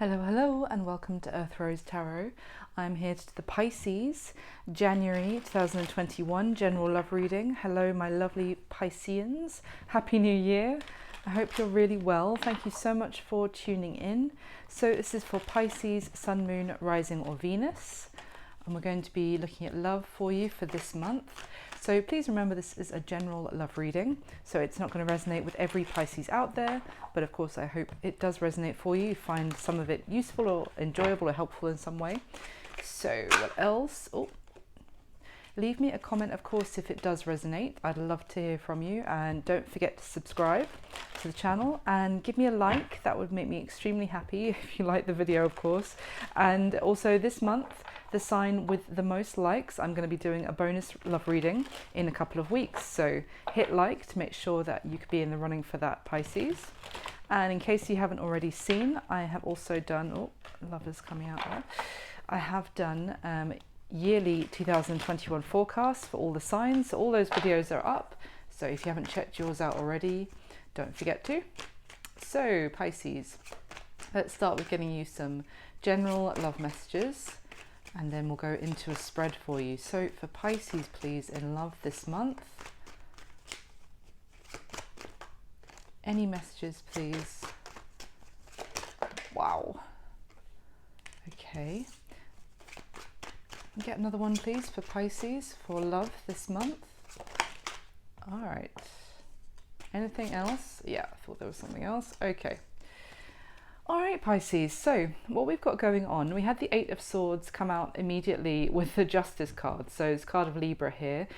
Hello, hello, and welcome to Earth Rose Tarot. I'm here to do the Pisces, January 2021 general love reading. Hello, my lovely Pisceans. Happy New Year. I hope you're really well. Thank you so much for tuning in. So this is for Pisces, Sun, Moon, Rising or Venus. And we're going to be looking at love for you for this month. So please remember this is a general love reading, so it's not going to resonate with every Pisces out there, but of course I hope it does resonate for you. You find some of it useful or enjoyable or helpful in some way. So what else? Leave me a comment, of course, if it does resonate. I'd love to hear from you, and don't forget to subscribe to the channel and give me a like. That would make me extremely happy if you like the video, of course. And also this month, the sign with the most likes, I'm going to be doing a bonus love reading in a couple of weeks. So hit like to make sure that you could be in the running for that, Pisces. And in case you haven't already seen, I have also done, lovers coming out there. I have done yearly 2021 forecast for all the signs. So all those videos are up. So if you haven't checked yours out already, don't forget to. So Pisces, let's start with getting you some general love messages, and then we'll go into a spread for you. So for Pisces, please, in love this month, any messages, please? Wow. Okay. Get another one, please, for Pisces, for love this month. All right. Anything else? Yeah, I thought there was something else. Okay. All right, Pisces. So what we've got going on, we had the Eight of Swords come out immediately with the Justice card. So it's card of Libra here.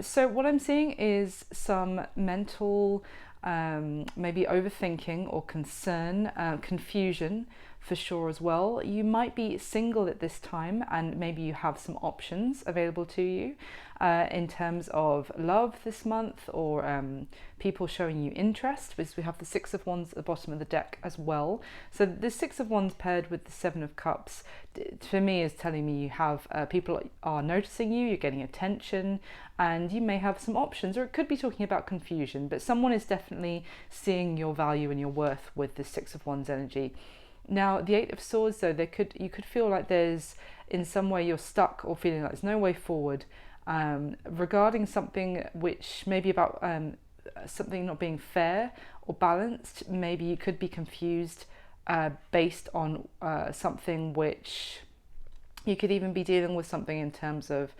So what I'm seeing is some mental, maybe overthinking or concern, confusion for sure as well. You might be single at this time, and maybe you have some options available to you in terms of love this month, or people showing you interest, because we have the Six of Wands at the bottom of the deck as well. So the Six of Wands paired with the Seven of Cups, for me, is telling me you have people are noticing you, you're getting attention, and you may have some options, or it could be talking about confusion, but someone is definitely seeing your value and your worth with the Six of Wands energy. Now, the Eight of Swords, though, you could feel like there's, in some way, you're stuck or feeling like there's no way forward regarding something which may be about something not being fair or balanced. Maybe you could be confused based on something which you could even be dealing with, something in terms of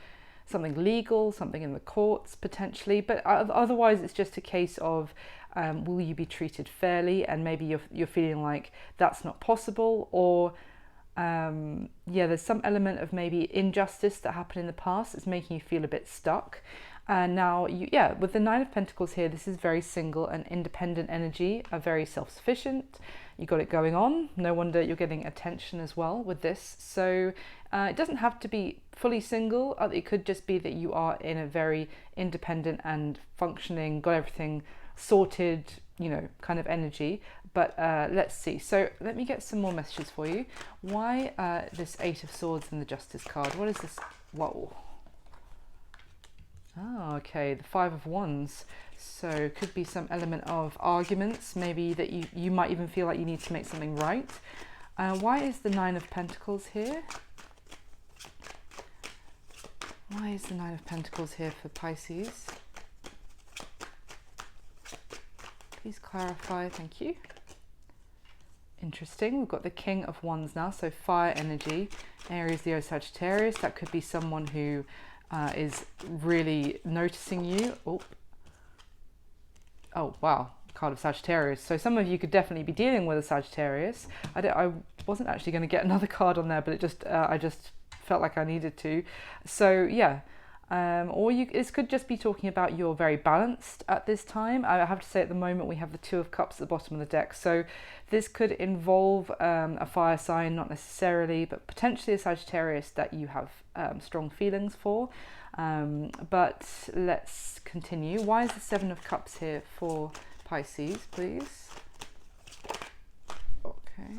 something legal, something in the courts potentially, but otherwise it's just a case of will you be treated fairly, and maybe you're feeling like that's not possible, or there's some element of maybe injustice that happened in the past that's making you feel a bit stuck. And now, with the Nine of Pentacles here, this is very single and independent energy, very self-sufficient. You got it going on. No wonder you're getting attention as well with this. So it doesn't have to be fully single. It could just be that you are in a very independent and functioning, got everything sorted, kind of energy. But let's see. So let me get some more messages for you. Why this Eight of Swords and the Justice card? What is this? Whoa. Oh, okay, the Five of Wands. So could be some element of arguments, maybe that you might even feel like you need to make something right. Why is the Nine of Pentacles here? Why is the Nine of Pentacles here for Pisces? Please clarify, thank you. Interesting, we've got the King of Wands now, so fire energy, Aries, Leo, Sagittarius. That could be someone who is really noticing you. Oh wow, card of Sagittarius. So some of you could definitely be dealing with a Sagittarius. I wasn't actually going to get another card on there, but I just felt like I needed to. So yeah, this could just be talking about you're very balanced at this time. I have to say at the moment we have the Two of Cups at the bottom of the deck. So this could involve a fire sign, not necessarily, but potentially a Sagittarius that you have strong feelings for. But let's continue. Why is the Seven of Cups here for Pisces, please? Okay.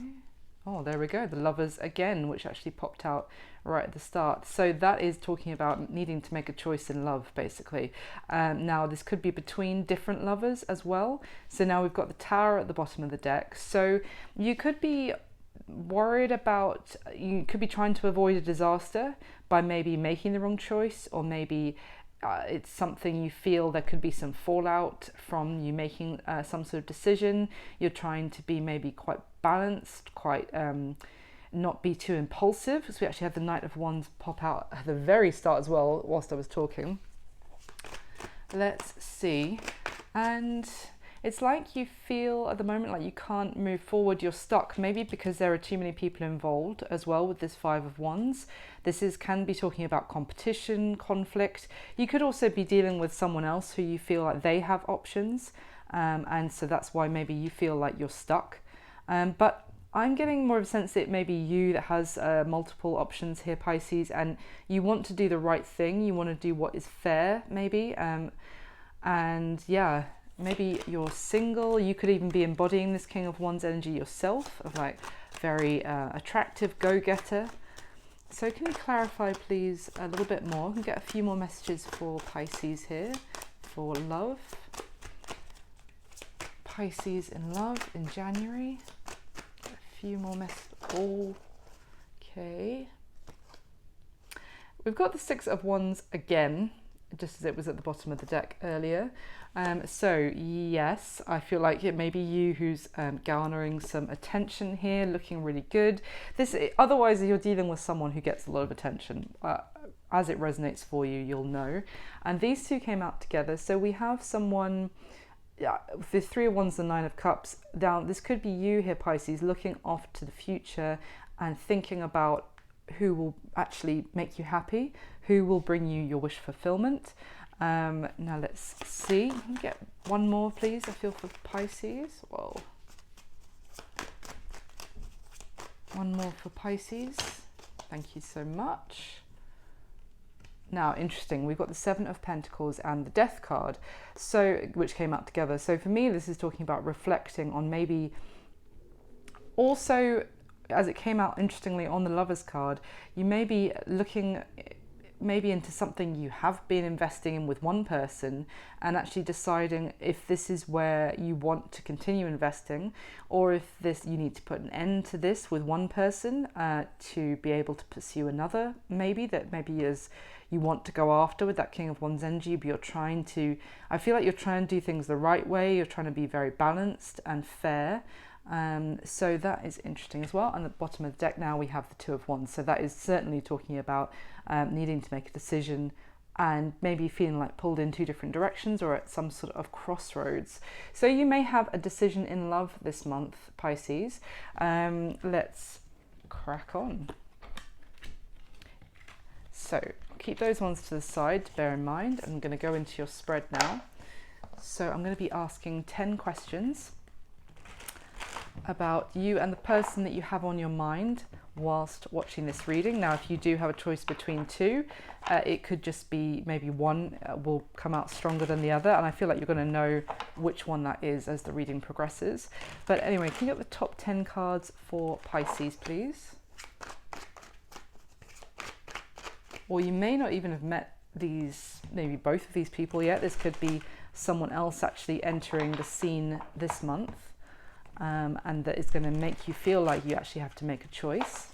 Oh, there we go. The Lovers again, which actually popped out right at the start. So that is talking about needing to make a choice in love, basically. Now, this could be between different lovers as well. So now we've got the Tower at the bottom of the deck. So you could be worried about, you could be trying to avoid a disaster by maybe making the wrong choice, or maybe it's something you feel there could be some fallout from you making some sort of decision. You're trying to be maybe quite balanced, quite not be too impulsive, because we actually had the Knight of Wands pop out at the very start as well whilst I was talking. Let's see. And it's like you feel at the moment like you can't move forward, you're stuck, maybe because there are too many people involved as well with this Five of Wands. This can be talking about competition, conflict. You could also be dealing with someone else who you feel like they have options, and so that's why maybe you feel like you're stuck. But I'm getting more of a sense that it may be you that has multiple options here, Pisces, and you want to do the right thing. You want to do what is fair, maybe. And yeah, maybe you're single. You could even be embodying this King of Wands energy yourself, of like very attractive go-getter. So can you clarify, please, a little bit more? We can get a few more messages for Pisces here, for love. Pisces in love in January. Few more messages. Okay. We've got the Six of Wands again, just as it was at the bottom of the deck earlier. So yes, I feel like it may be you who's garnering some attention here, looking really good. Otherwise, you're dealing with someone who gets a lot of attention. As it resonates for you, you'll know. And these two came out together. So we have someone. Yeah, the Three of Wands and Nine of Cups. Now, this could be you here, Pisces, looking off to the future and thinking about who will actually make you happy, who will bring you your wish fulfillment. Now, let's see. Can you get one more, please? I feel for Pisces. Whoa. One more for Pisces. Thank you so much. Now, interesting, we've got the Seven of Pentacles and the Death card, which came out together. So for me, this is talking about reflecting on maybe also, as it came out interestingly on the Lovers card, you may be looking maybe into something you have been investing in with one person and actually deciding if this is where you want to continue investing, or if you need to put an end to this with one person to be able to pursue another, maybe is you want to go after with that King of Wands energy, but I feel like you're trying to do things the right way. You're trying to be very balanced and fair. So that is interesting as well. And at the bottom of the deck now we have the Two of Wands. So that is certainly talking about needing to make a decision and maybe feeling like pulled in two different directions or at some sort of crossroads. So you may have a decision in love this month, Pisces. Let's crack on. So keep those ones to the side to bear in mind. I'm going to go into your spread now. So I'm going to be asking 10 questions about you and the person that you have on your mind whilst watching this reading. Now, if you do have a choice between two, it could just be maybe one will come out stronger than the other, and I feel like you're going to know which one that is as the reading progresses. But anyway, can you get the top 10 cards for Pisces, please? Or you may not even have met maybe both of these people yet. This could be someone else actually entering the scene this month. And that is going to make you feel like you actually have to make a choice.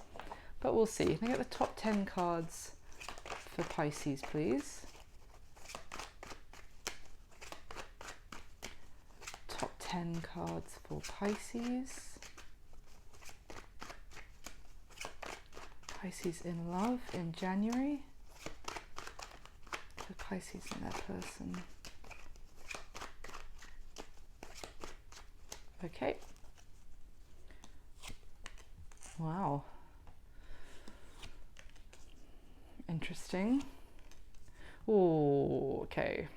But we'll see. Can I get the top 10 cards for Pisces, please? Top 10 cards for Pisces. Pisces in love in January. For Pisces and their person. Okay. Wow. Interesting. Oh, okay.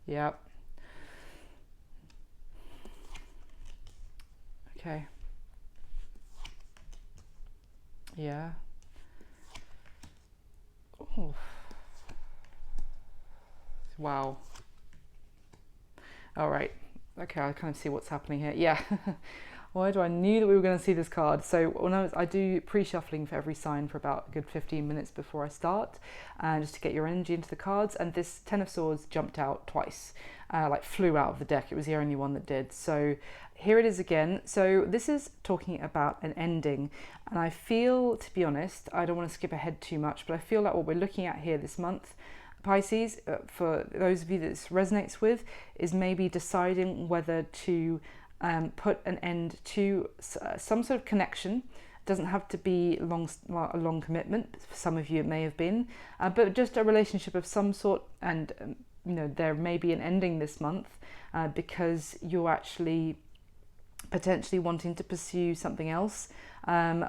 Yep. Okay. Yeah. Oh. Wow. All right. Okay, I kind of see what's happening here. Yeah. Why do I knew that we were going to see this card? So when I do pre-shuffling for every sign for about a good 15 minutes before I start, just to get your energy into the cards. And this Ten of Swords jumped out twice, like flew out of the deck. It was the only one that did. So here it is again. So this is talking about an ending. And I feel, to be honest, I don't want to skip ahead too much, but I feel like what we're looking at here this month, Pisces, for those of you that this resonates with, is maybe deciding whether to put an end to some sort of connection. It doesn't have to be a long commitment. For some of you it may have been, but just a relationship of some sort. And you know, there may be an ending this month because you're actually potentially wanting to pursue something else,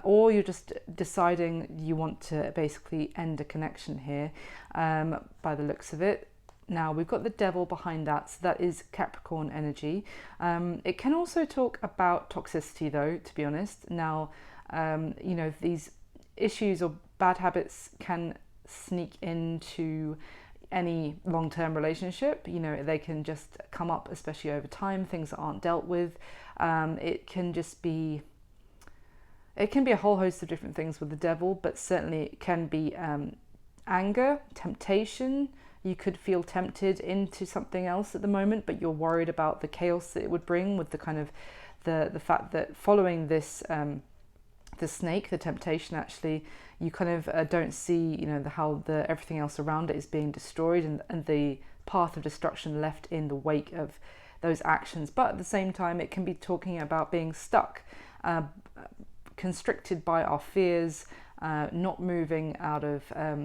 or you're just deciding you want to basically end a connection here, by the looks of it. Now we've got the Devil behind that, so that is Capricorn energy. It can also talk about toxicity though, to be honest. Now, you know, these issues or bad habits can sneak into any long-term relationship. You know, they can just come up, especially over time, things that aren't dealt with. It can be a whole host of different things with the Devil, but certainly it can be anger, temptation. You could feel tempted into something else at the moment, but you're worried about the chaos that it would bring with the kind of the fact that following this the snake, the temptation, actually you kind of don't see, you know, how everything else around it is being destroyed, and the path of destruction left in the wake of those actions. But at the same time, it can be talking about being stuck, constricted by our fears, not moving out of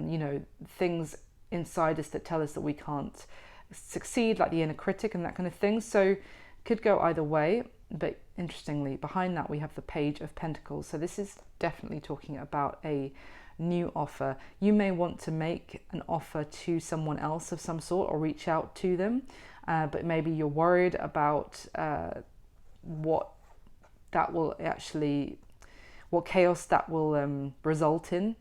you know, things inside us that tell us that we can't succeed, like the inner critic and that kind of thing. So could go either way. But interestingly, behind that we have the Page of Pentacles. So this is definitely talking about a new offer. You may want to make an offer to someone else of some sort, or reach out to them, but maybe you're worried about what chaos that will result in,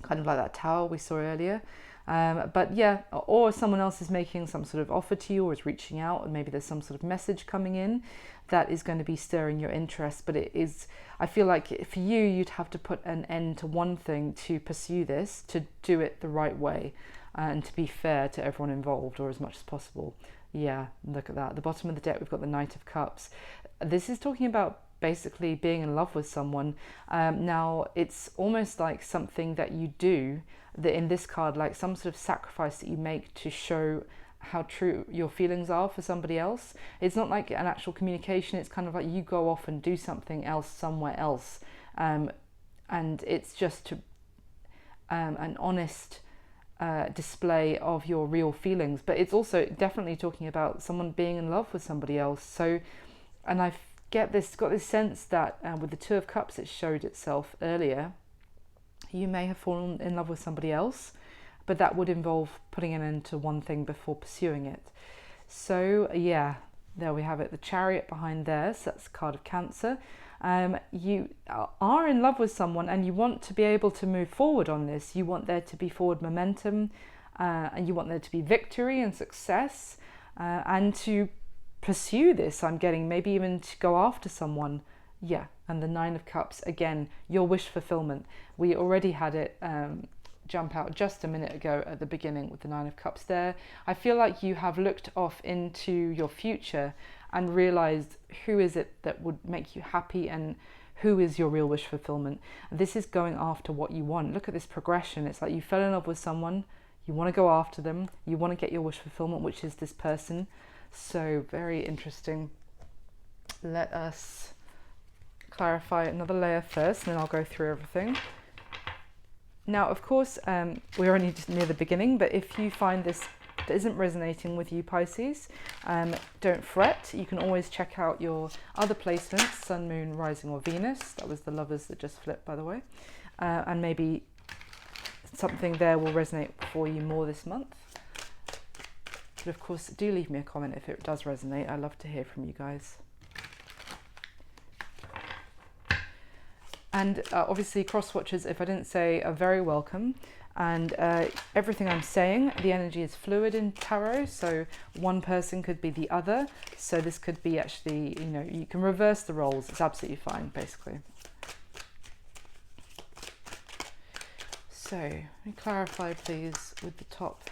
kind of like that Tower we saw earlier. But yeah, or someone else is making some sort of offer to you, or is reaching out, and maybe there's some sort of message coming in that is going to be stirring your interest. But it is, I feel like for you, you'd have to put an end to one thing to pursue this, to do it the right way, and to be fair to everyone involved, or as much as possible. Yeah, look at that. At the bottom of the deck, we've got the Knight of Cups. This is talking about basically being in love with someone. Now, it's almost like something that you do, that in this card, like some sort of sacrifice that you make to show how true your feelings are for somebody else. It's not like an actual communication. It's kind of like you go off and do something else somewhere else, and it's just an honest display of your real feelings. But it's also definitely talking about someone being in love with somebody else. So, and I got this sense that with the Two of Cups, it showed itself earlier. You may have fallen in love with somebody else, but that would involve putting an end to one thing before pursuing it. So yeah, there we have it, the Chariot behind there. So that's the card of Cancer. You are in love with someone, and you want to be able to move forward on this. You want there to be forward momentum, and you want there to be victory and success, and to pursue this. I'm getting maybe even to go after someone. Yeah, and the Nine of Cups, again, your wish fulfillment. We already had it jump out just a minute ago at the beginning with the Nine of Cups there. I feel like you have looked off into your future and realized who is it that would make you happy, and who is your real wish fulfillment. This is going after what you want. Look at this progression. It's like you fell in love with someone, you want to go after them, you want to get your wish fulfillment, which is this person. So very interesting. Let us clarify another layer first, and then I'll go through everything. Now, of course, we're only just near the beginning, but if you find this isn't resonating with you, Pisces, don't fret. You can always check out your other placements, Sun, Moon, Rising, or Venus. That was the Lovers that just flipped, by the way. And maybe something there will resonate for you more this month. But of course, do leave me a comment if it does resonate. I love to hear from you guys. And obviously, cross watchers, if I didn't say, are very welcome. And everything I'm saying, the energy is fluid in tarot, so one person could be the other. So this could be actually, you know, you can reverse the roles. It's absolutely fine, basically. So, let me clarify, please, with the top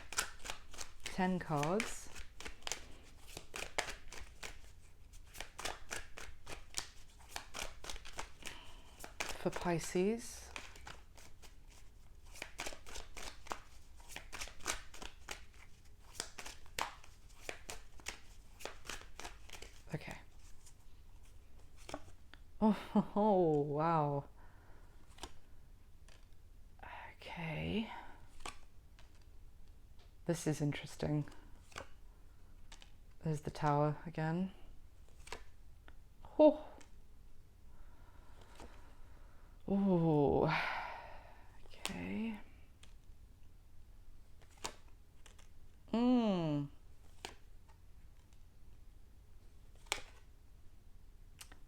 10 cards. For Pisces. Okay. Oh, wow. Okay. This is interesting. There's the Tower again. Oh. Oh. Okay.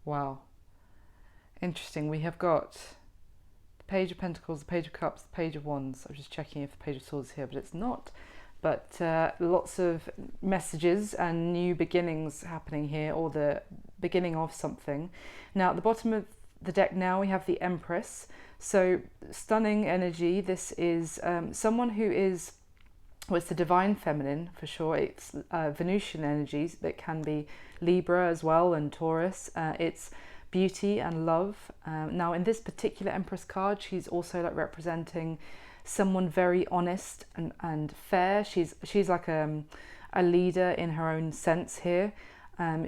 Wow. Interesting. We have got the Page of Pentacles, the Page of Cups, the Page of Wands. I'm just checking if the Page of Swords is here, but it's not. But lots of messages and new beginnings happening here, or the beginning of something. Now, at the bottom of the deck now, we have the Empress. So, stunning energy. This is someone who is, well, it's the divine feminine for sure. It's Venusian energies that can be Libra as well, and Taurus. It's beauty and love. Now, in this particular Empress card, she's also like representing someone very honest and fair. She's like a leader in her own sense here.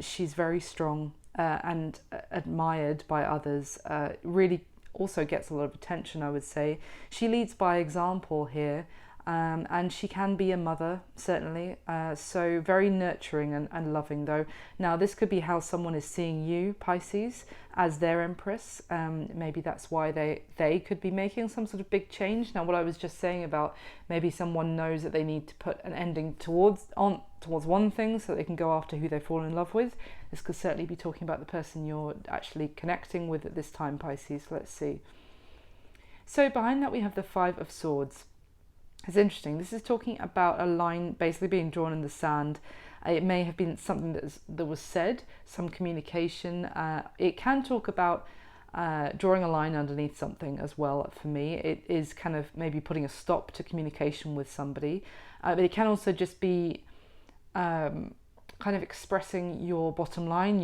She's very strong and admired by others. Really also gets a lot of attention, I would say. She leads by example here. And she can be a mother, certainly. So very nurturing and loving, though. Now, this could be how someone is seeing you, Pisces, as their Empress. Maybe that's why they could be making some sort of big change. Now, what I was just saying about maybe someone knows that they need to put an ending towards one thing so they can go after who they fall in love with. This could certainly be talking about the person you're actually connecting with at this time, Pisces. Let's see. So behind that, we have the Five of Swords. It's interesting. This is talking about a line basically being drawn in the sand. It may have been something that was said, some communication. It can talk about drawing a line underneath something as well. For me, it is kind of maybe putting a stop to communication with somebody. But it can also just be kind of expressing your bottom line,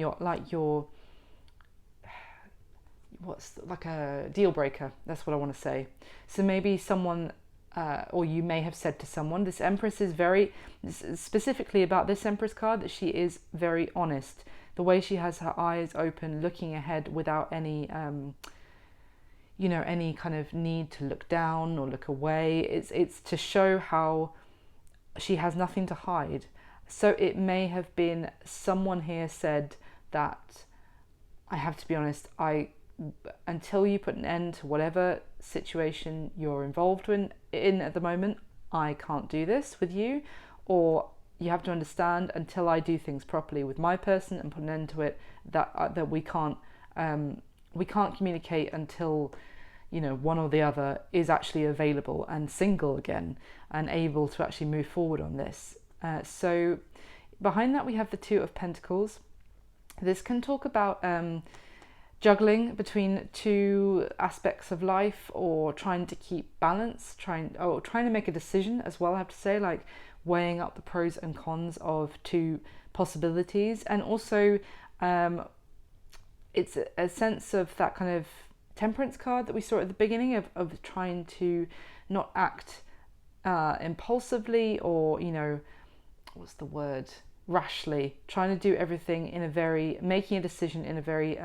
what's like a deal breaker. That's what I want to say. So maybe someone. Or you may have said to someone, this Empress is very, specifically about this Empress card, that she is very honest. The way she has her eyes open, looking ahead without any, any kind of need to look down or look away. It's to show how she has nothing to hide. So it may have been someone here said that, I have to be honest, until you put an end to whatever situation you're involved in at the moment, I can't do this with you. Or you have to understand, until I do things properly with my person and put an end to it, that we can't communicate until one or the other is actually available and single again and able to actually move forward on this. So behind that, we have the Two of Pentacles. This can talk about juggling between two aspects of life, or trying to keep balance, trying to make a decision as well, I have to say, like weighing up the pros and cons of two possibilities. And also it's a sense of that kind of Temperance card that we saw at the beginning of trying to not act impulsively, or rashly, trying to do everything making a decision in a very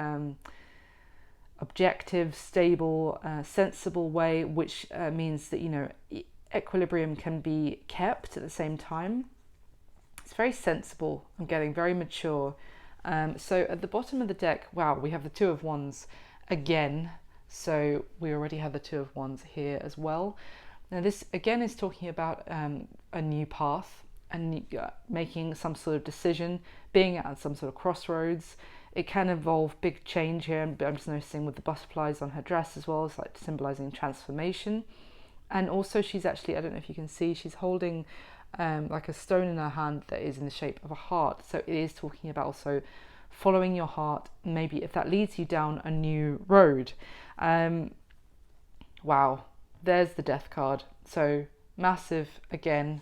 objective, stable, sensible way, which means that equilibrium can be kept at the same time. It's very sensible. I'm getting very mature. So at the bottom of the deck, wow, we have the Two of Wands again. So we already have the Two of Wands here as well. Now this again is talking about a new path and making some sort of decision, being at some sort of crossroads. It can involve big change here, but I'm just noticing with the butterflies on her dress as well, it's like symbolizing transformation. And also she's actually, I don't know if you can see, she's holding like a stone in her hand that is in the shape of a heart. So it is talking about also following your heart, maybe if that leads you down a new road. Wow, there's the death card. So massive, again,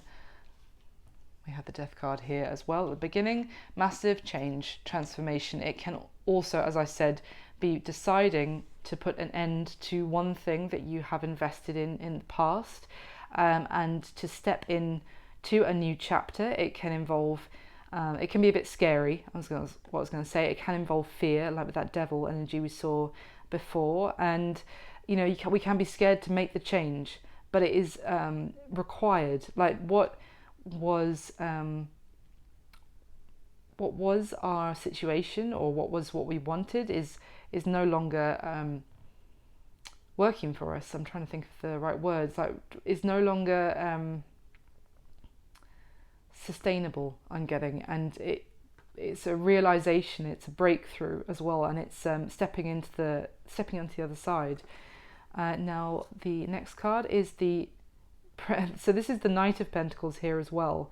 we have the death card here as well at the beginning. Massive change, transformation. It can also, as I said, be deciding to put an end to one thing that you have invested in the past, and to step in to a new chapter. It can involve, it can be a bit scary. What I was going to say, it can involve fear, like with that devil energy we saw before. And, you know, we can be scared to make the change, but it is required. Like what was our situation, or what we wanted is no longer working for us. I'm trying to think of the right words. Like, is no longer sustainable, I'm getting, and it's a realization, it's a breakthrough as well, and it's stepping onto the other side. Now the next card is so this is the Knight of Pentacles here as well.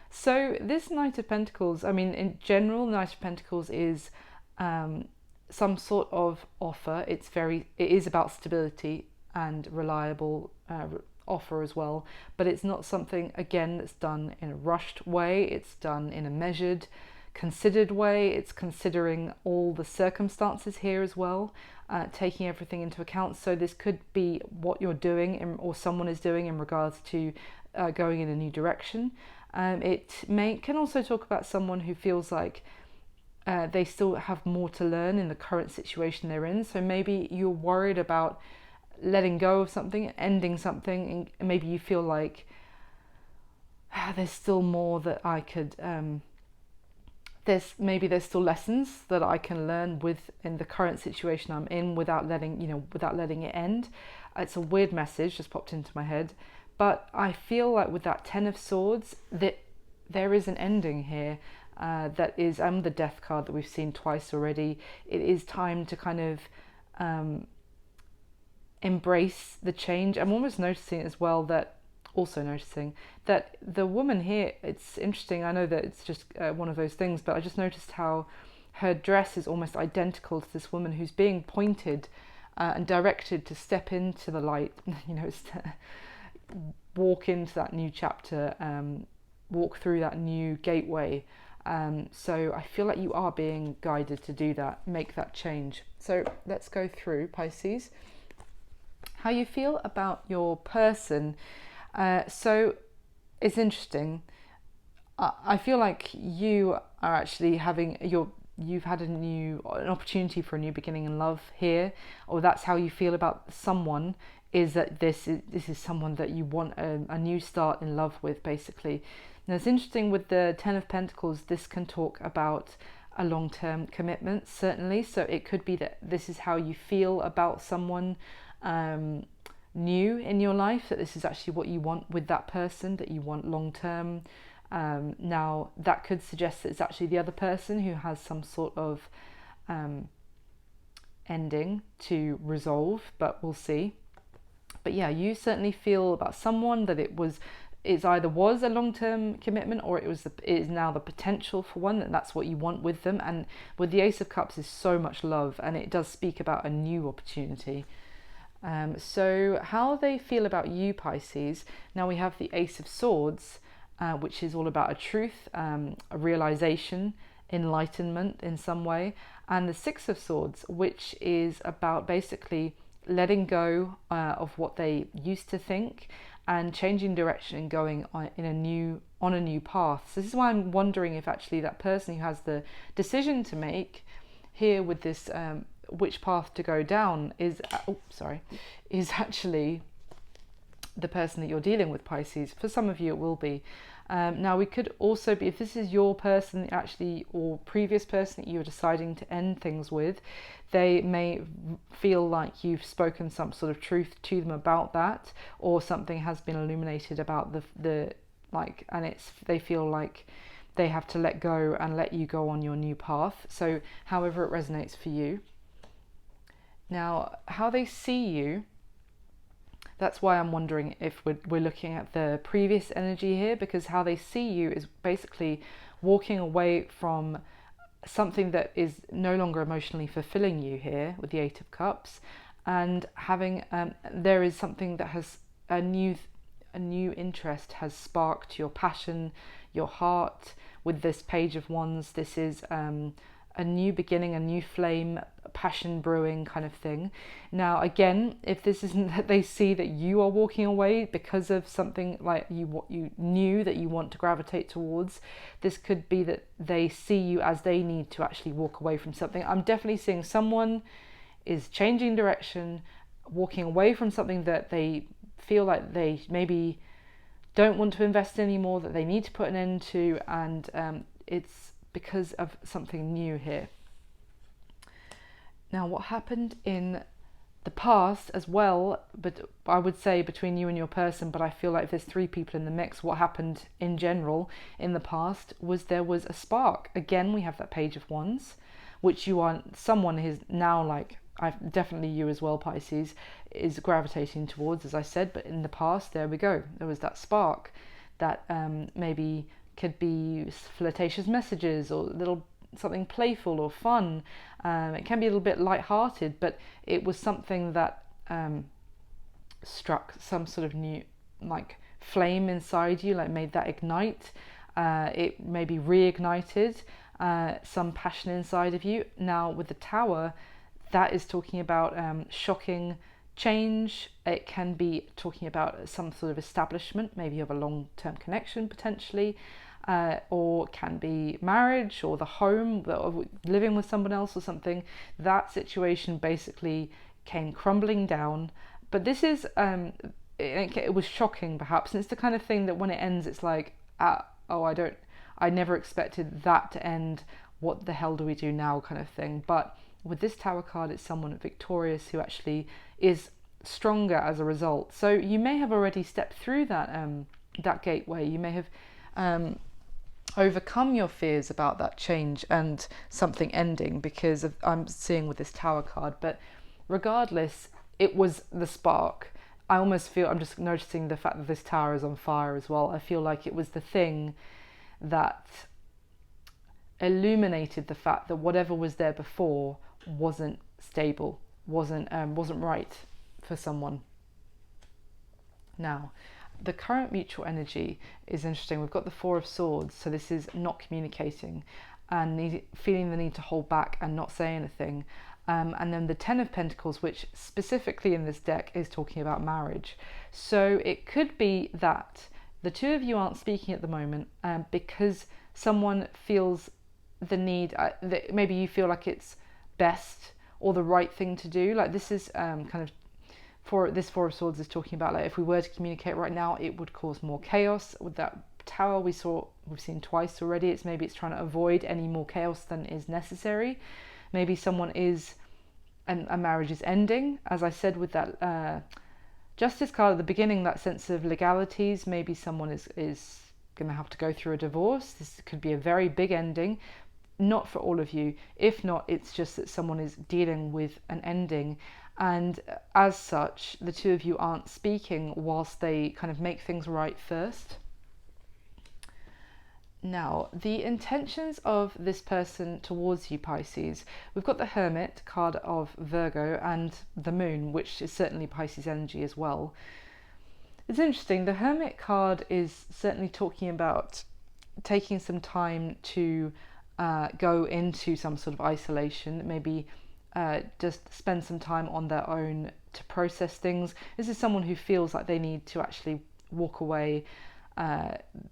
So this Knight of Pentacles, I mean, in general, Knight of Pentacles is some sort of offer. It is about stability and reliable offer as well, but it's not something, again, that's done in a rushed way. It's done in a measured, considered way. It's considering all the circumstances here as well, taking everything into account. So this could be what you're doing or someone is doing in regards to going in a new direction. It can also talk about someone who feels like they still have more to learn in the current situation they're in. So maybe you're worried about letting go of something, ending something, and maybe you feel like there's still more that I could there's still lessons that I can learn in the current situation I'm in without letting it end. It's a weird message just popped into my head, but I feel like with that Ten of Swords that there is an ending here. That is the Death card that we've seen twice already. It is time to kind of embrace the change. I'm almost noticing as well that the woman here, it's interesting, I know that it's just one of those things, but I just noticed how her dress is almost identical to this woman who's being pointed and directed to step into the light, to walk into that new chapter, walk through that new gateway. So I feel like you are being guided to do that, make that change. So let's go through, Pisces, how you feel about your person. So it's interesting. I feel like you are actually you've had an opportunity for a new beginning in love here, or that's how you feel about someone, is that this is someone that you want a new start in love with, basically. Now it's interesting with the Ten of Pentacles, this can talk about a long-term commitment, certainly. So it could be that this is how you feel about someone new in your life, that this is actually what you want with that person, that you want long-term. Now that could suggest that it's actually the other person who has some sort of ending to resolve, but we'll see. But yeah, you certainly feel about someone that it either was a long-term commitment, or it is now the potential for one, and that's what you want with them. And with the Ace of Cups is so much love, and it does speak about a new opportunity. So how they feel about you, Pisces. Now we have the Ace of Swords, which is all about a truth, a realization, enlightenment in some way, and the Six of Swords, which is about basically letting go of what they used to think and changing direction and going on a new path. So this is why I'm wondering if actually that person who has the decision to make here with this which path to go down is actually the person that you're dealing with, Pisces. For some of you it will be. Now we could also be, if this is your person actually, or previous person that you were deciding to end things with, they may feel like you've spoken some sort of truth to them about that, or something has been illuminated about they feel like they have to let go and let you go on your new path. So however it resonates for you. Now how they see you, That's why I'm wondering if we're looking at the previous energy here, because how they see you is basically walking away from something that is no longer emotionally fulfilling you here with the Eight of Cups, and having there is something that has a new interest has sparked your passion, your heart. With this Page of Wands, this is a new beginning, a new flame, passion brewing kind of thing. Now again, if this isn't that they see that you are walking away because of something like what you knew that you want to gravitate towards, this could be that they see you as they need to actually walk away from something. I'm definitely seeing someone is changing direction, walking away from something that they feel like they maybe don't want to invest anymore, that they need to put an end to, and it's because of something new here. Now, what happened in the past as well, but I would say between you and your person, but I feel like if there's three people in the mix, what happened in general in the past was there was a spark. Again, we have that Page of Wands, which you are, someone is now like, I've definitely you as well, Pisces, is gravitating towards, as I said, but in the past, there we go. There was that spark that maybe could be flirtatious messages or little something playful or fun. It can be a little bit light-hearted, but it was something that struck some sort of new like flame inside you, like made that ignite. It maybe reignited some passion inside of you. Now with the Tower, that is talking about shocking change. It can be talking about some sort of establishment, maybe of a long-term connection potentially, or can be marriage or the home, or living with someone else or something. That situation basically came crumbling down. But this is, it was shocking perhaps, and it's the kind of thing that when it ends, it's like, I never expected that to end. What the hell do we do now kind of thing. But with this Tower card, it's someone victorious who actually is stronger as a result. So you may have already stepped through that that gateway. You may have overcome your fears about that change and something ending, because of, I'm seeing with this Tower card. But regardless, it was the spark. I almost feel, I'm just noticing the fact that this Tower is on fire as well. I feel like it was the thing that illuminated the fact that whatever was there before wasn't stable, wasn't right for someone. Now, the current mutual energy is interesting. We've got the Four of Swords, so this is not communicating and feeling the need to hold back and not say anything. And then the Ten of Pentacles, which specifically in this deck is talking about marriage. So it could be that the two of you aren't speaking at the moment because someone feels the need, that maybe you feel like it's best or the right thing to do. Like this is kind of, this Four of Swords is talking about, like, if we were to communicate right now, it would cause more chaos. With that Tower we've seen twice already, it's trying to avoid any more chaos than is necessary. Maybe someone is, and a marriage is ending, as I said with that Justice card at the beginning, that sense of legalities. Maybe someone is going to have to go through a divorce. This could be a very big ending, not for all of you. If not, it's just that someone is dealing with an ending, and as such, the two of you aren't speaking whilst they kind of make things right first. Now, the intentions of this person towards you, Pisces, we've got the Hermit card of Virgo and the Moon, which is certainly Pisces energy as well. It's interesting, the Hermit card is certainly talking about taking some time to go into some sort of isolation, maybe just spend some time on their own to process things. This is someone who feels like they need to actually walk away.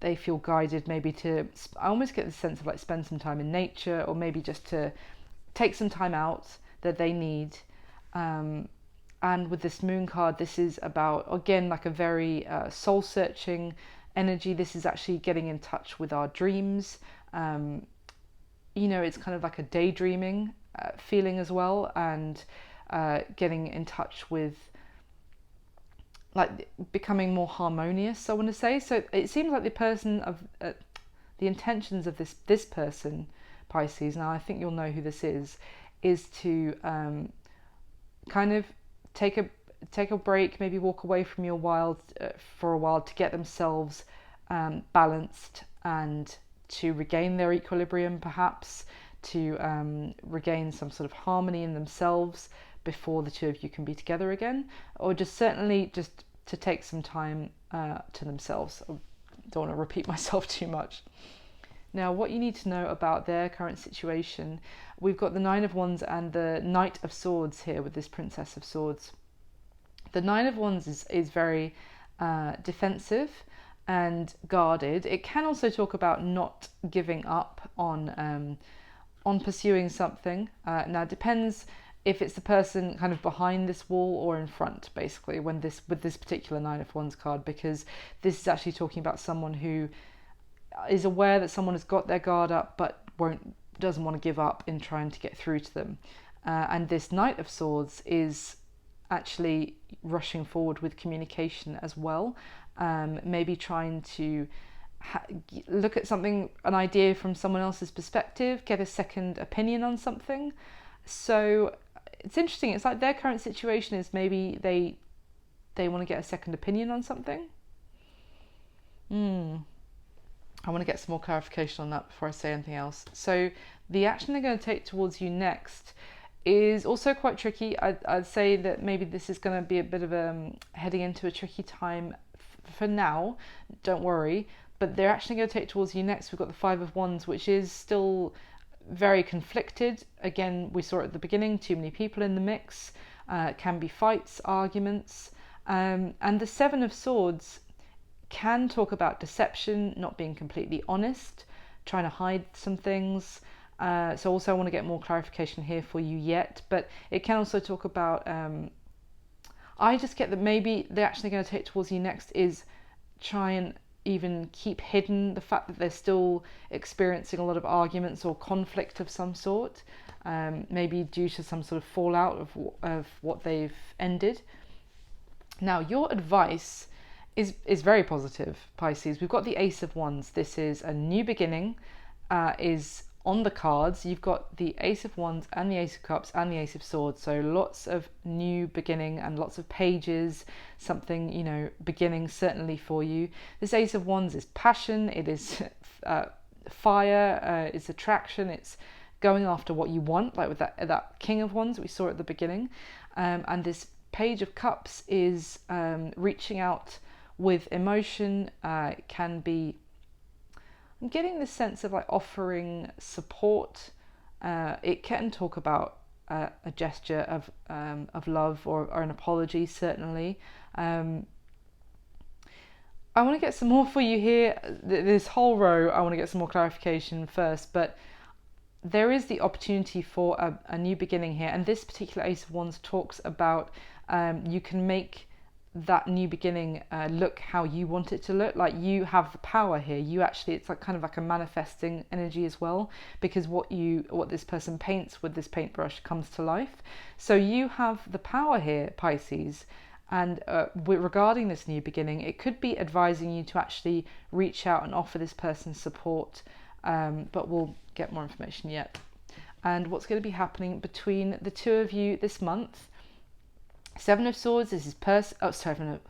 They feel guided maybe to, I almost get the sense of like spend some time in nature, or maybe just to take some time out that they need. And with this Moon card, this is about, again, like a very soul-searching energy. This is actually getting in touch with our dreams. You know, it's kind of like a daydreaming feeling as well, and getting in touch with, like, becoming more harmonious, I want to say. So it seems like the person of the intentions of this person, Pisces, now I think you'll know who this is to kind of take take a break, maybe walk away from your wild for a while to get themselves balanced and to regain their equilibrium, perhaps to regain some sort of harmony in themselves before the two of you can be together again, or just certainly just to take some time to themselves. I don't want to repeat myself too much. Now, what you need to know about their current situation, we've got the Nine of Wands and the Knight of Swords here with this Princess of Swords. The Nine of Wands is very defensive and guarded. It can also talk about not giving up on pursuing something. Now, it depends if it's the person kind of behind this wall or in front, basically, with this particular Nine of Wands card, because this is actually talking about someone who is aware that someone has got their guard up but doesn't want to give up in trying to get through to them. And this Knight of Swords is actually rushing forward with communication as well, maybe trying to look at something, an idea from someone else's perspective, get a second opinion on something. So it's interesting. It's like their current situation is maybe they want to get a second opinion on something. I want to get some more clarification on that before I say anything else. So the action they're going to take towards you next is also quite tricky. I'd say that maybe this is going to be a bit of heading into a tricky time for now. Don't worry. But they're actually going to take towards you next. We've got the Five of Wands, which is still very conflicted. Again, we saw it at the beginning, too many people in the mix. Can be fights, arguments. And the Seven of Swords can talk about deception, not being completely honest, trying to hide some things. So also I want to get more clarification here for you yet, but it can also talk about, I just get that maybe they're actually going to take towards you next is try and even keep hidden the fact that they're still experiencing a lot of arguments or conflict of some sort, maybe due to some sort of fallout of what they've ended. Now, your advice is very positive, Pisces. We've got the Ace of Wands. This is a new beginning, is on the cards. You've got the Ace of Wands and the Ace of Cups and the Ace of Swords. So lots of new beginning and lots of pages, something, beginning certainly for you. This Ace of Wands is passion. It is fire. It's attraction. It's going after what you want, like with that King of Wands we saw at the beginning. And this Page of Cups is reaching out with emotion. It can be, I'm getting this sense of like offering support. It can talk about a gesture of love or an apology, certainly. I want to get some more for you here. This whole row, I want to get some more clarification first, but there is the opportunity for a new beginning here. And this particular Ace of Wands talks about you can make that new beginning look how you want it to look. Like you have the power here. You actually, it's like kind of like a manifesting energy as well, because what this person paints with this paintbrush comes to life. So you have the power here, Pisces. And regarding this new beginning, it could be advising you to actually reach out and offer this person support, but we'll get more information yet. And what's going to be happening between the two of you this month. Seven of Swords, this is Seven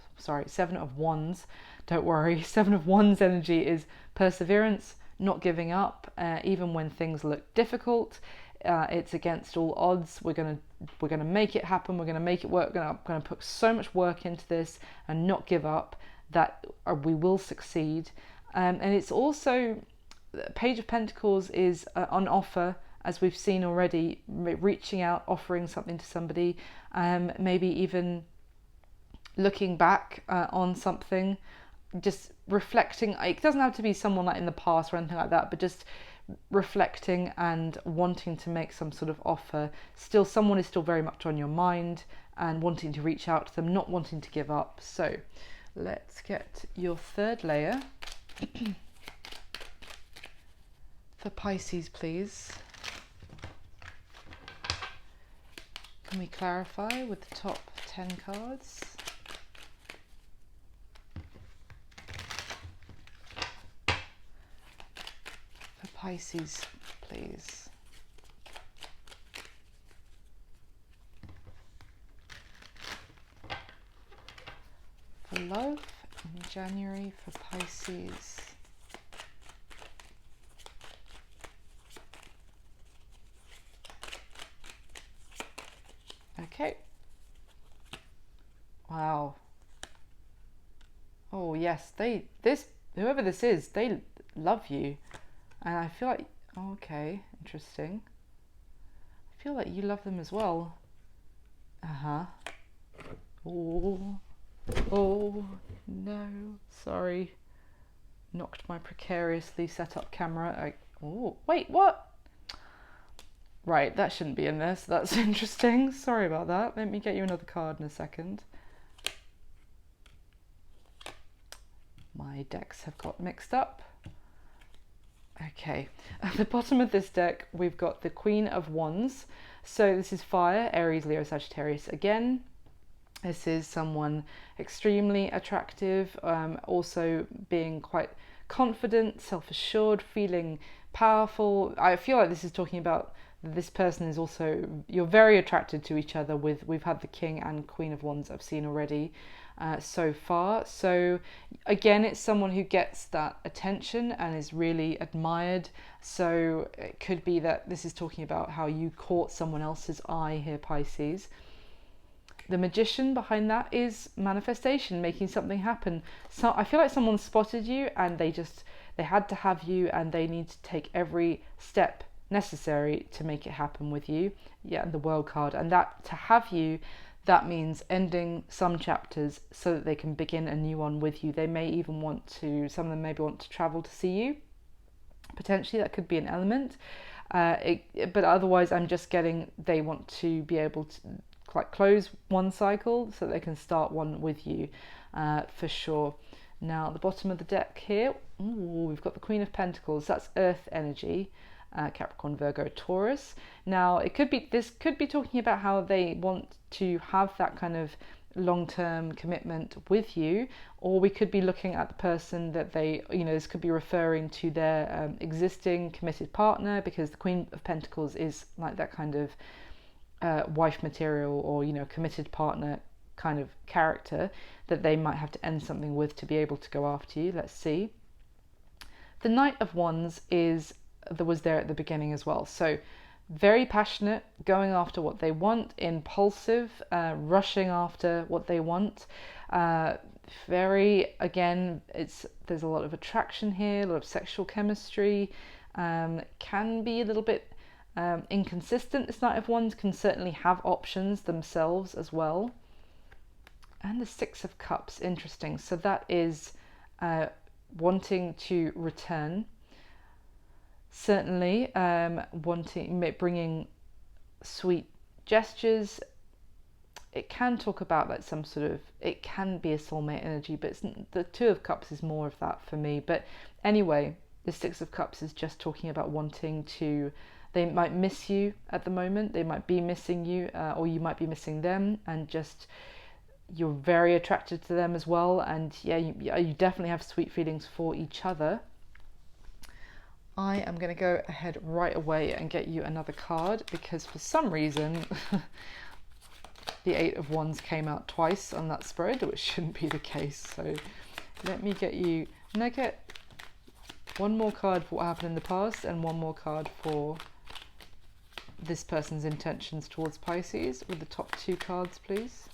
of Wands, don't worry. Seven of Wands energy is perseverance, not giving up, even when things look difficult. It's against all odds. We're gonna make it happen. We're gonna make it work. We're gonna put so much work into this and not give up. That we will succeed. And it's also, Page of Pentacles is on offer, as we've seen already, reaching out, offering something to somebody, maybe even looking back on something, just reflecting. It doesn't have to be someone like in the past or anything like that, but just reflecting and wanting to make some sort of offer. Still, someone is still very much on your mind and wanting to reach out to them, not wanting to give up. So let's get your third layer for Pisces, please. Can we clarify with the top 10 cards? For Pisces, please. love in January for Pisces. Okay. Wow. Oh yes, whoever this is, they love you. And I feel like, okay, interesting. I feel like you love them as well. Uh-huh. Oh, oh, no, sorry. Knocked my precariously set up camera. Oh, wait, what? Right, that shouldn't be in this. That's interesting. Sorry about that. Let me get you another card in a second. My decks have got mixed up. Okay, at the bottom of this deck, we've got the Queen of Wands. So this is fire, Aries, Leo, Sagittarius again. This is someone extremely attractive, also being quite confident, self-assured, feeling powerful. I feel like this is talking about this person is also, you're very attracted to each other we've had the King and Queen of Wands I've seen already so far. So again, it's someone who gets that attention and is really admired. So it could be that this is talking about how you caught someone else's eye here, Pisces. The Magician behind that is manifestation, making something happen. So I feel like someone spotted you and they had to have you, and they need to take every step necessary to make it happen with you. Yeah, and the World card, and that to have you, that means ending some chapters so that they can begin a new one with you. They may even want to, some of them maybe want to travel to see you. Potentially that could be an element, but otherwise I'm just getting they want to be able to like close one cycle so they can start one with you, for sure. Now at the bottom of the deck here, we've got the Queen of Pentacles. That's earth energy, Capricorn, Virgo, Taurus. Now this could be talking about how they want to have that kind of long-term commitment with you, or we could be looking at the person that this could be referring to their existing committed partner, because the Queen of Pentacles is like that kind of wife material, or committed partner kind of character that they might have to end something with to be able to go after you. Let's see. The Knight of Wands was there at the beginning as well. So very passionate, going after what they want, impulsive, rushing after what they want. There's a lot of attraction here, a lot of sexual chemistry. Can be a little bit inconsistent. This Knight of Wands can certainly have options themselves as well. And the Six of Cups, interesting. So that is wanting to return. Certainly bringing sweet gestures. It can talk about like some sort of, it can be a soulmate energy, but the Two of Cups is more of that for me. But anyway, the Six of Cups is just talking about wanting to, they might miss you at the moment, they might be missing you, or you might be missing them, and just you're very attracted to them as well, and yeah, you definitely have sweet feelings for each other. I am going to go ahead right away and get you another card, because for some reason the Eight of Wands came out twice on that spread, which shouldn't be the case. So let me get you, and I get one more card for what happened in the past and one more card for this person's intentions towards Pisces, with the top two cards, please.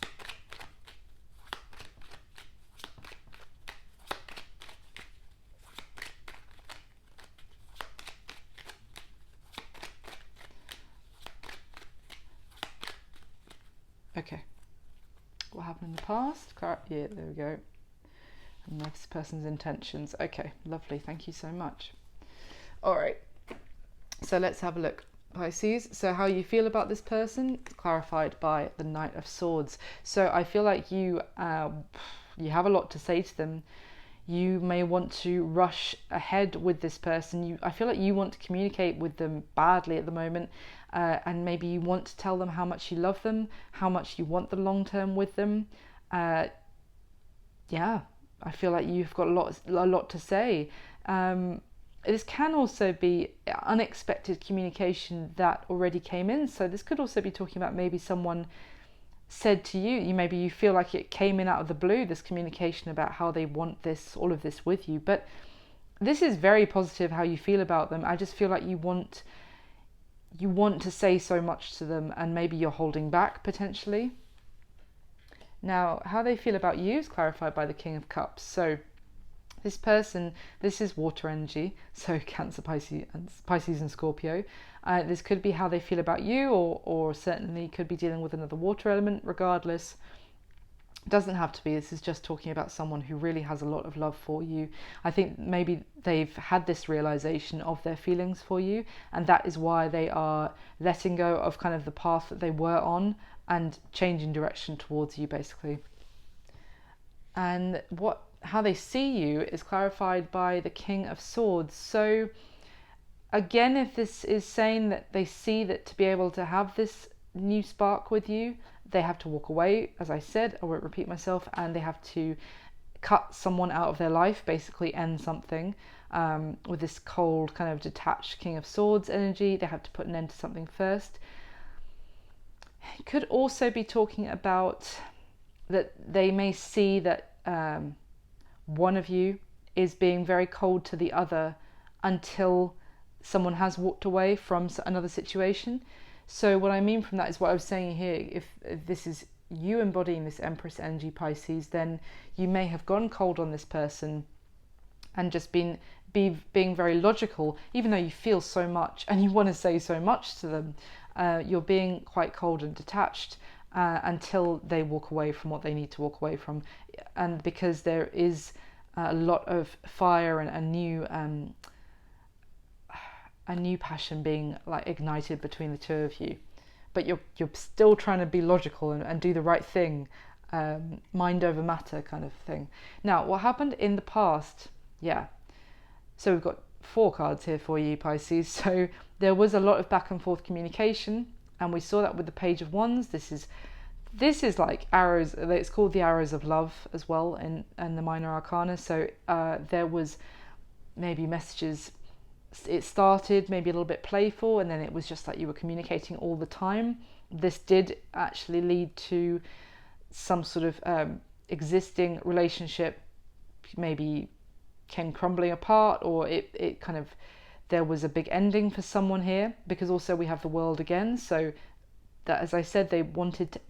Okay, what happened in the past? Yeah, there we go. And this person's intentions. Okay, lovely, thank you so much. All right, so let's have a look, Pisces. So how you feel about this person, clarified by the Knight of Swords. So I feel like you have a lot to say to them. You may want to rush ahead with this person. I feel like you want to communicate with them badly at the moment, and maybe you want to tell them how much you love them, how much you want the long term with them. Yeah, I feel like you've got a lot to say. This can also be unexpected communication that already came in. So this could also be talking about maybe someone said to you, maybe you feel like it came in out of the blue, this communication about how they want this, all of this with you. But this is very positive how you feel about them. I just feel like you want to say so much to them, and maybe you're holding back potentially. Now, how they feel about you is clarified by the King of Cups. So this person, this is water energy, so Cancer, Pisces and Scorpio. This could be how they feel about you, or certainly could be dealing with another water element. Regardless, it doesn't have to be. This is just talking about someone who really has a lot of love for you. I think maybe they've had this realization of their feelings for you, and that is why they are letting go of kind of the path that they were on and changing direction towards you, basically. And how they see you is clarified by the King of Swords. So again, if this is saying that they see that to be able to have this new spark with you, they have to walk away, as I said, I won't repeat myself, and they have to cut someone out of their life, basically end something. With this cold, kind of detached King of Swords energy, they have to put an end to something first. It could also be talking about that they may see that one of you is being very cold to the other until someone has walked away from another situation. So what I mean from that is what I was saying here. If this is you embodying this Empress energy, Pisces, then you may have gone cold on this person and just being very logical, even though you feel so much and you want to say so much to them. You're being quite cold and detached until they walk away from what they need to walk away from. And because there is a lot of fire and a new passion being like ignited between the two of you, but you're still trying to be logical and do the right thing, mind over matter kind of thing. Now, what happened in the past? Yeah, so we've got 4 cards here for you, Pisces. So there was a lot of back and forth communication, and we saw that with the Page of Wands. This is like arrows. It's called the arrows of love as well in the minor arcana. So there was maybe messages. It started maybe a little bit playful, and then it was just like you were communicating all the time. This did actually lead to some sort of existing relationship maybe came crumbling apart, or it kind of, there was a big ending for someone here, because also we have the World again. So that, as I said, they wanted to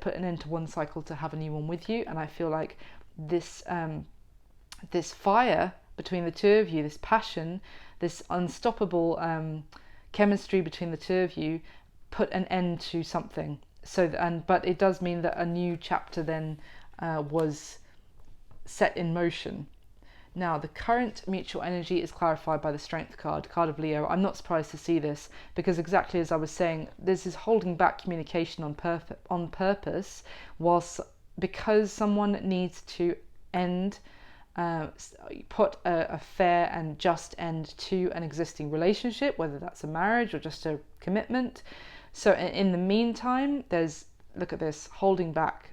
put an end to one cycle to have a new one with you. And I feel like this fire between the two of you, this passion, this unstoppable chemistry between the two of you, put an end to something. But it does mean that a new chapter then was set in motion. Now, the current mutual energy is clarified by the Strength card of Leo. I'm not surprised to see this, because exactly as I was saying, this is holding back communication on purpose, because someone needs to end, put a fair and just end to an existing relationship, whether that's a marriage or just a commitment. So in the meantime, look at this, holding back,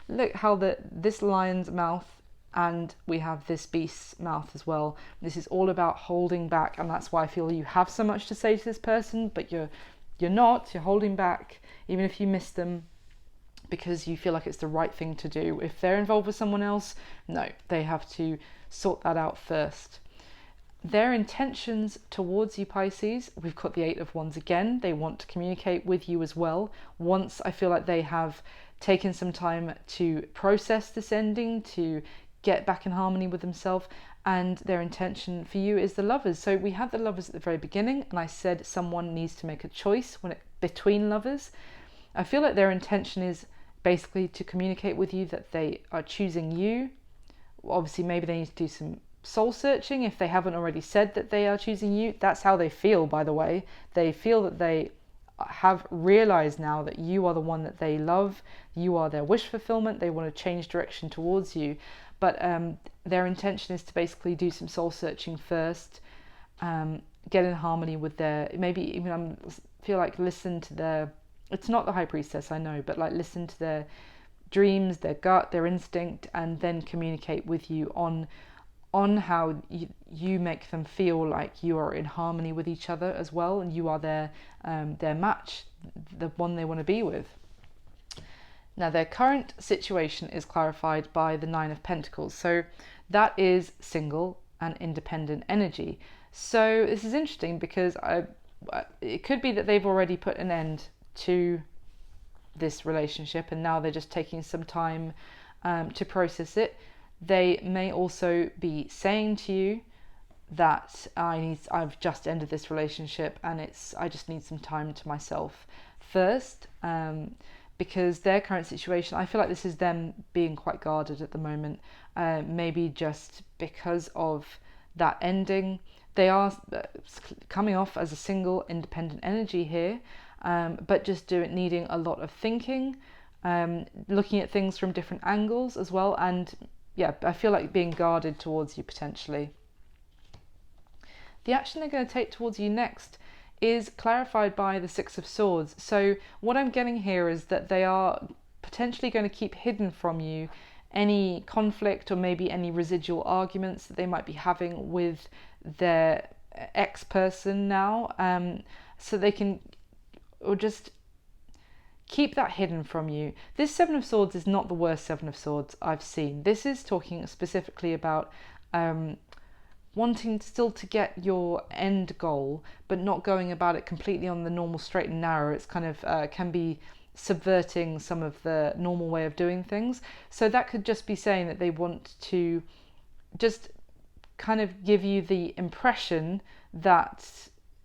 look how this lion's mouth, and we have this beast's mouth as well. This is all about holding back, and that's why I feel you have so much to say to this person, but you're holding back, even if you miss them, because you feel like it's the right thing to do. If they're involved with someone else, no, they have to sort that out first. Their intentions towards you, Pisces, we've got the 8 of Wands again. They want to communicate with you as well. Once I feel like they have taken some time to process this ending, to get back in harmony with themselves, and their intention for you is the Lovers. So we have the Lovers at the very beginning, and I said someone needs to make a choice between lovers. I feel like their intention is basically to communicate with you that they are choosing you. Obviously, maybe they need to do some soul searching if they haven't already said that they are choosing you. That's how they feel, by the way. They feel that they have realized now that you are the one that they love. You are their wish fulfillment. They want to change direction towards you. But their intention is to basically do some soul searching first, get in harmony with maybe even feel like listen to their, it's not the High Priestess, I know, but like listen to their dreams, their gut, their instinct, and then communicate with you on on how you make them feel like you are in harmony with each other as well, and you are their match, the one they want to be with. Now, their current situation is clarified by the Nine of Pentacles. So that is single and independent energy. So this is interesting because it could be that they've already put an end to this relationship and now they're just taking some time to process it. They may also be saying to you that I've just ended this relationship and I just need some time to myself first. Because their current situation, I feel like this is them being quite guarded at the moment. Maybe just because of that ending. They are coming off as a single independent energy here, but just needing a lot of thinking, looking at things from different angles as well. And yeah, I feel like being guarded towards you potentially. The action they're going to take towards you next is clarified by the Six of Swords. So what I'm getting here is that they are potentially going to keep hidden from you any conflict or maybe any residual arguments that they might be having with their ex-person now, so they can or just keep that hidden from you. This Seven of Swords is not the worst Seven of Swords I've seen. This is talking specifically about wanting still to get your end goal, but not going about it completely on the normal straight and narrow. It's kind of can be subverting some of the normal way of doing things. So that could just be saying that they want to just kind of give you the impression that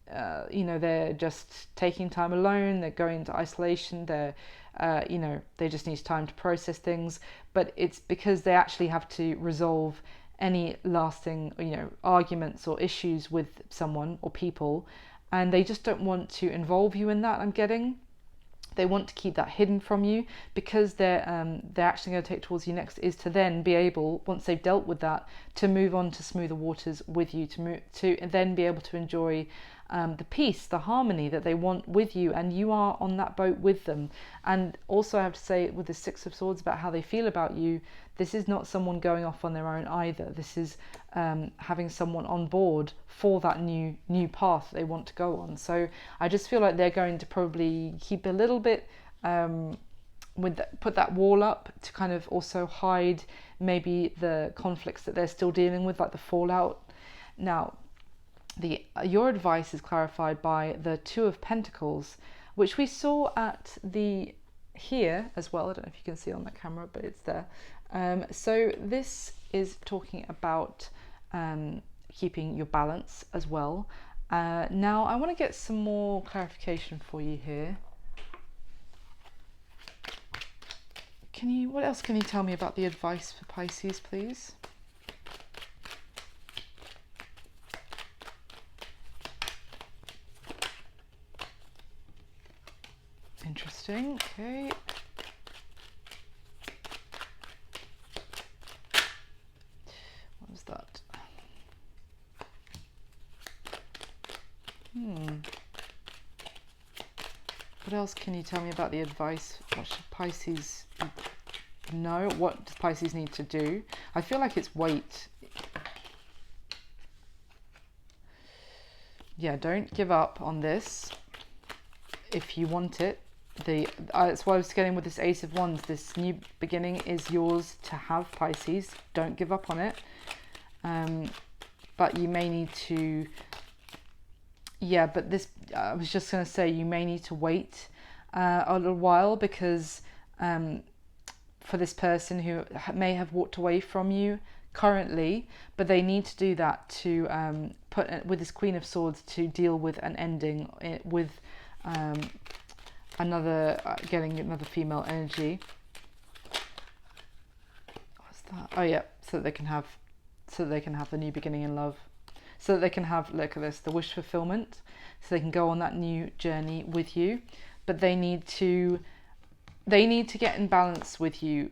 they're just taking time alone, they're going into isolation, they're they just need time to process things, but it's because they actually have to resolve any lasting arguments or issues with someone or people, and they just don't want to involve you in that. I'm getting they want to keep that hidden from you because they're actually going to take towards you next is to then be able, once they've dealt with that, to move on to smoother waters with you, to then be able to enjoy the peace, the harmony that they want with you, and you are on that boat with them. And also I have to say, with the Six of Swords, about how they feel about you, this is not someone going off on their own either. This is having someone on board for that new path they want to go on. So I just feel like they're going to probably keep a little bit put that wall up to kind of also hide maybe the conflicts that they're still dealing with, like the fallout. Now, your advice is clarified by the Two of Pentacles, which we saw at here as well. I don't know if you can see on that camera, but it's there. So this is talking about keeping your balance as well. Now I want to get some more clarification for you here. What else can you tell me about the advice for Pisces, please? Interesting. Okay. What was that? What else can you tell me about the advice? What should Pisces know? What does Pisces need to do? I feel like it's wait. Yeah, don't give up on this if you want it. That's why I was getting with this Ace of Wands. This new beginning is yours to have, Pisces. Don't give up on it. But you may need to... Yeah, but this... I was just going to say, you may need to wait a little while because for this person who may have walked away from you currently, but they need to do that to put with this Queen of Swords to deal with an ending with getting another female energy. What's that? Oh yeah, so that they can have the new beginning in love, so that they can have, look at this, the wish fulfillment, so they can go on that new journey with you. But they need to get in balance with you,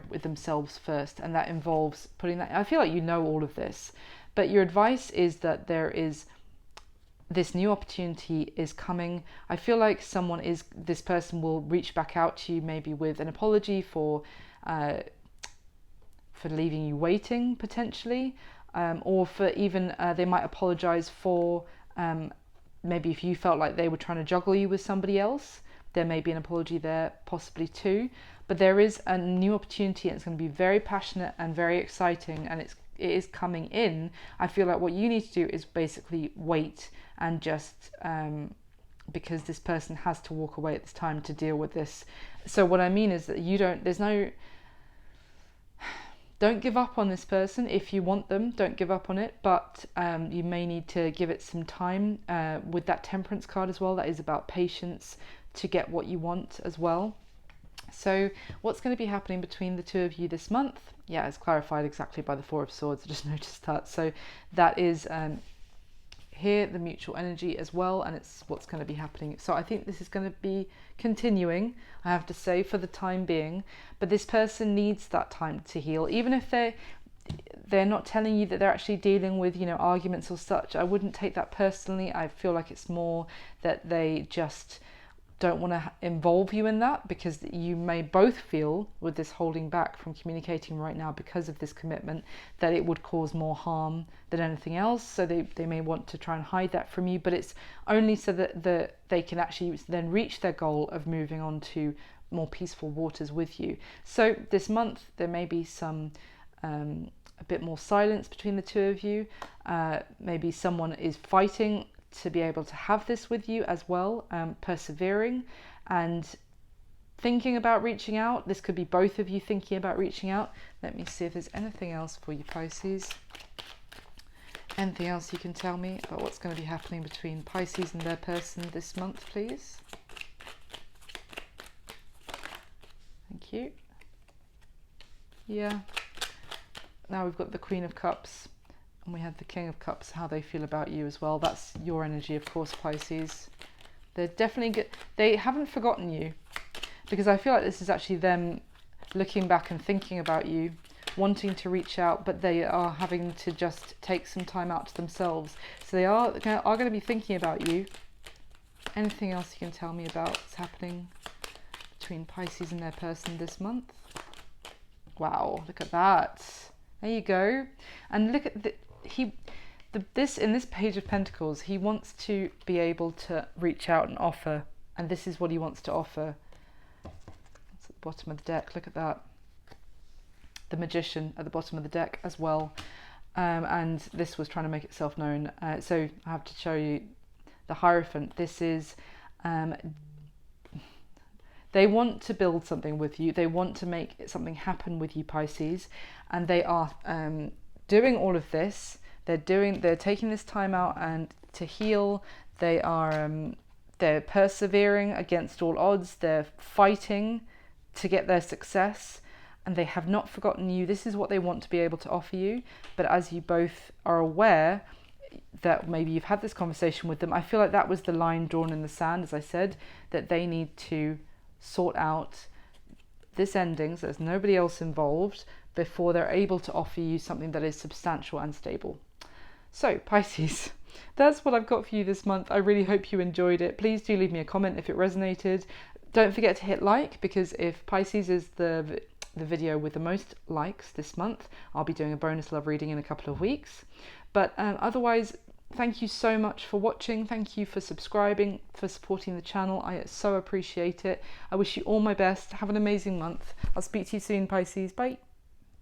with themselves first, and that involves putting that. I feel like you know all of this, but your advice is that there is this new opportunity is coming. I feel like this person will reach back out to you, maybe with an apology for for leaving you waiting potentially, or for even they might apologize for maybe if you felt like they were trying to juggle you with somebody else, there may be an apology there possibly too. But there is a new opportunity, and it's going to be very passionate and very exciting, and it is coming in. I feel like what you need to do is basically wait and just because this person has to walk away at this time to deal with this. So what I mean is that don't give up on this person. If you want them, don't give up on it, but you may need to give it some time. With that Temperance card as well, that is about patience to get what you want as well. So what's going to be happening between the two of you this month? Yeah, it's clarified exactly by the Four of Swords. I just noticed that. So that is here, the mutual energy as well, and it's what's going to be happening. So I think this is going to be continuing, I have to say, for the time being. But this person needs that time to heal, even if they're not telling you that they're actually dealing with, you know, arguments or such. I wouldn't take that personally. I feel like it's more that they just don't want to involve you in that, because you may both feel, with this holding back from communicating right now because of this commitment, that it would cause more harm than anything else. So they may want to try and hide that from you, but it's only so that they can actually then reach their goal of moving on to more peaceful waters with you. So this month there may be some a bit more silence between the two of you. Maybe someone is fighting to be able to have this with you as well, persevering and thinking about reaching out. This could be both of you thinking about reaching out. Let me see if there's anything else for you, Pisces. Anything else you can tell me about what's going to be happening between Pisces and their person this month, please? Thank you. Yeah. Now we've got the Queen of Cups. And we had the King of Cups, how they feel about you as well. That's your energy, of course, Pisces. They're definitely good. They haven't forgotten you, because I feel like this is actually them looking back and thinking about you, wanting to reach out, but they are having to just take some time out to themselves. So they are going to be thinking about you. Anything else you can tell me about what's happening between Pisces and their person this month? Wow, look at that. There you go. And look at this in this Page of Pentacles, he wants to be able to reach out and offer, and this is what he wants to offer. It's at the bottom of the deck. Look at that. The Magician at the bottom of the deck as well, and this was trying to make itself known. So I have to show you the Hierophant. This is they want to build something with you. They want to make something happen with you, Pisces, and they are doing all of this. They're taking this time out and to heal. They're persevering against all odds. They're fighting to get their success, and they have not forgotten you. This is what they want to be able to offer you. But as you both are aware that maybe you've had this conversation with them, I feel like that was the line drawn in the sand, as I said, that they need to sort out this ending, so there's nobody else involved, before they're able to offer you something that is substantial and stable. So Pisces, that's what I've got for you this month. I really hope you enjoyed it. Please do leave me a comment if it resonated. Don't forget to hit like, because if Pisces is the video with the most likes this month, I'll be doing a bonus love reading in a couple of weeks. But otherwise, thank you so much for watching. Thank you for subscribing, for supporting the channel. I so appreciate it. I wish you all my best. Have an amazing month. I'll speak to you soon, Pisces. Bye.